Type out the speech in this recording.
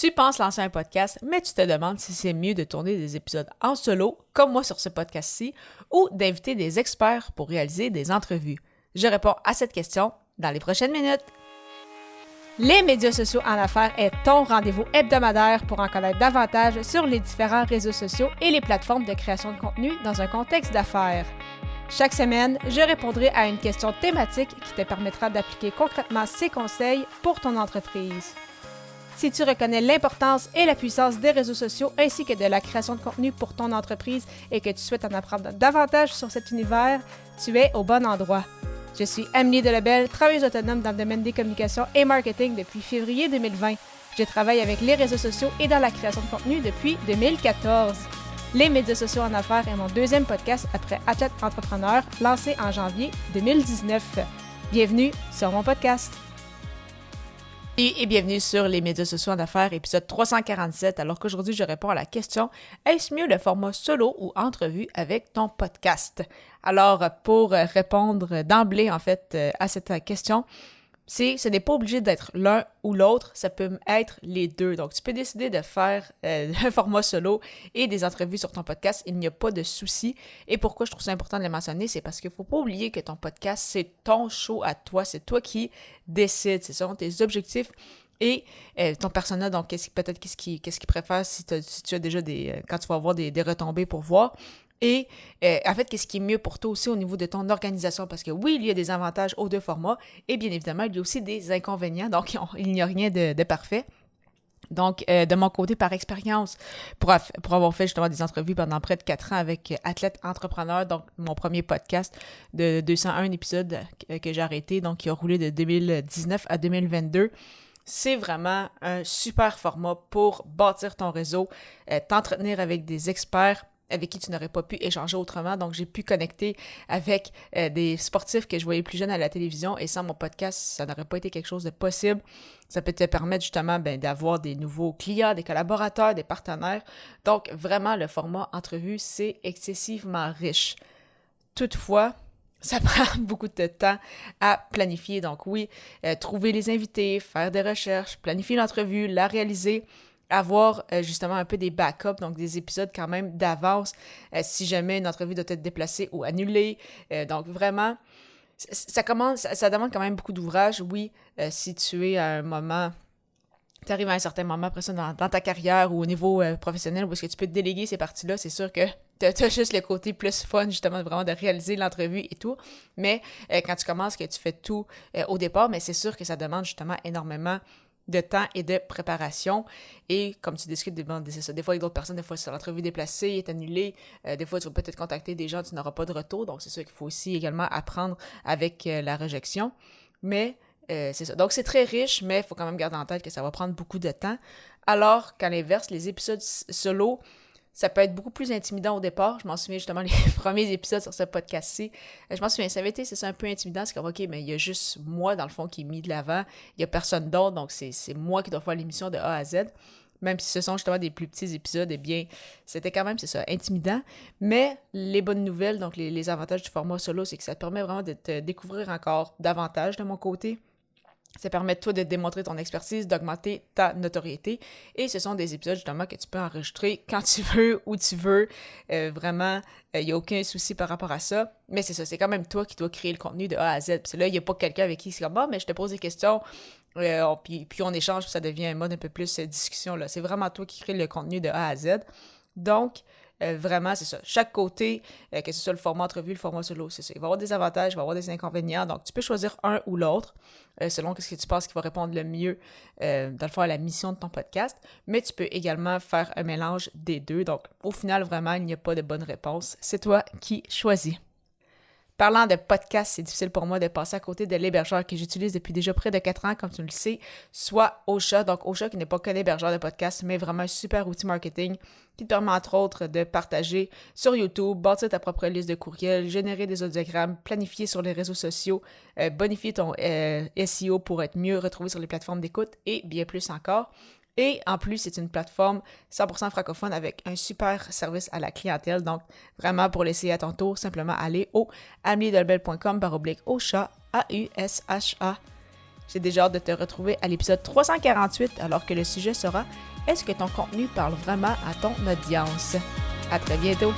Tu penses lancer un podcast, mais tu te demandes si c'est mieux de tourner des épisodes en solo, comme moi sur ce podcast-ci, ou d'inviter des experts pour réaliser des entrevues. Je réponds à cette question dans les prochaines minutes. Les médias sociaux en affaires est ton rendez-vous hebdomadaire pour en connaître davantage sur les différents réseaux sociaux et les plateformes de création de contenu dans un contexte d'affaires. Chaque semaine, je répondrai à une question thématique qui te permettra d'appliquer concrètement ces conseils pour ton entreprise. Si tu reconnais l'importance et la puissance des réseaux sociaux ainsi que de la création de contenu pour ton entreprise et que tu souhaites en apprendre davantage sur cet univers, tu es au bon endroit. Je suis Amélie Delebel, travailleuse autonome dans le domaine des communications et marketing depuis février 2020. Je travaille avec les réseaux sociaux et dans la création de contenu depuis 2014. Les médias sociaux en affaires est mon deuxième podcast après Athlète Entrepreneur, lancé en janvier 2019. Bienvenue sur mon podcast. Et bienvenue sur les médias sociaux en affaires, épisode 347, alors qu'aujourd'hui je réponds à la question « Est-ce mieux le format solo ou entrevue avec ton podcast? » Alors, pour répondre d'emblée en fait à cette question, ce n'est pas obligé d'être l'un ou l'autre, ça peut être les deux. Donc, tu peux décider de faire un format solo et des entrevues sur ton podcast, il n'y a pas de souci. Et pourquoi je trouve ça important de le mentionner, c'est parce qu'il ne faut pas oublier que ton podcast, c'est ton show à toi, c'est toi qui décides, ce sont tes objectifs et ton persona, donc qu'est-ce qu'il préfère si tu as déjà quand tu vas avoir des retombées pour voir. Et en fait, qu'est-ce qui est mieux pour toi aussi au niveau de ton organisation? Parce que oui, il y a des avantages aux deux formats et bien évidemment, il y a aussi des inconvénients. Donc, il n'y a rien de parfait. Donc, de mon côté, par expérience, pour avoir fait justement des entrevues pendant près de 4 ans avec Athlète Entrepreneur, donc mon premier podcast de 201 épisodes que j'ai arrêté, donc qui a roulé de 2019 à 2022, c'est vraiment un super format pour bâtir ton réseau, t'entretenir avec des experts avec qui tu n'aurais pas pu échanger autrement. Donc, j'ai pu connecter avec des sportifs que je voyais plus jeunes à la télévision et sans mon podcast, ça n'aurait pas été quelque chose de possible. Ça peut te permettre justement d'avoir des nouveaux clients, des collaborateurs, des partenaires. Donc, vraiment, le format entrevue, c'est excessivement riche. Toutefois, ça prend beaucoup de temps à planifier. Donc oui, trouver les invités, faire des recherches, planifier l'entrevue, la réaliser, avoir justement un peu des backups, donc des épisodes quand même d'avance si jamais une entrevue doit être déplacée ou annulée. Donc vraiment, ça demande quand même beaucoup d'ouvrage. Oui, si tu es à un moment, tu arrives à un certain moment après ça dans ta carrière ou au niveau professionnel où est-ce que tu peux te déléguer ces parties-là, c'est sûr que t'as juste le côté plus fun, justement, vraiment de réaliser l'entrevue et tout. Mais quand tu commences, que tu fais tout au départ, mais c'est sûr que ça demande justement énormément de temps et de préparation. Et comme tu discutes, c'est ça, des fois avec d'autres personnes, des fois c'est l'entrevue déplacée, est annulée, des fois tu vas peut-être contacter des gens, tu n'auras pas de retour, donc c'est sûr qu'il faut aussi également apprendre avec la rejection. Mais c'est ça. Donc c'est très riche, mais il faut quand même garder en tête que ça va prendre beaucoup de temps. Alors qu'à l'inverse, les épisodes solo, ça peut être beaucoup plus intimidant au départ. Je m'en souviens justement les premiers épisodes sur ce podcast-ci. Je m'en souviens, ça avait été, c'est ça, un peu intimidant. C'est comme, OK, mais il y a juste moi, dans le fond, qui est mis de l'avant. Il n'y a personne d'autre, donc c'est moi qui dois faire l'émission de A à Z. Même si ce sont justement des plus petits épisodes, eh bien, c'était quand même, c'est ça, intimidant. Mais les bonnes nouvelles, donc les avantages du format solo, c'est que ça te permet vraiment de te découvrir encore davantage de mon côté. Ça permet toi de démontrer ton expertise, d'augmenter ta notoriété. Et ce sont des épisodes justement que tu peux enregistrer quand tu veux, où tu veux. Vraiment, il n'y a aucun souci par rapport à ça. Mais c'est ça, c'est quand même toi qui dois créer le contenu de A à Z. Puis là, il n'y a pas quelqu'un avec qui c'est comme « Ah, mais je te pose des questions. » puis on échange, puis ça devient un mode un peu plus discussion. Là. C'est vraiment toi qui crée le contenu de A à Z. Donc, vraiment, c'est ça. Chaque côté, que ce soit le format entrevue, le format solo, c'est ça. Il va y avoir des avantages, il va y avoir des inconvénients. Donc, tu peux choisir un ou l'autre, selon ce que tu penses qui va répondre le mieux, dans le fond, à la mission de ton podcast. Mais tu peux également faire un mélange des deux. Donc, au final, vraiment, il n'y a pas de bonne réponse. C'est toi qui choisis. Parlant de podcast, c'est difficile pour moi de passer à côté de l'hébergeur que j'utilise depuis déjà près de 4 ans, comme tu le sais, soit Ocha. Donc, Ocha qui n'est pas qu'un hébergeur de podcast, mais vraiment un super outil marketing qui te permet entre autres de partager sur YouTube, bâtir ta propre liste de courriels, générer des audiogrammes, planifier sur les réseaux sociaux, bonifier ton SEO pour être mieux retrouvé sur les plateformes d'écoute et bien plus encore. Et en plus, c'est une plateforme 100% francophone avec un super service à la clientèle. Donc, vraiment, pour l'essayer à ton tour, simplement aller au ameliedelbel.com/Ocha, AUSHA. J'ai déjà hâte de te retrouver à l'épisode 348 alors que le sujet sera « Est-ce que ton contenu parle vraiment à ton audience? » À très bientôt!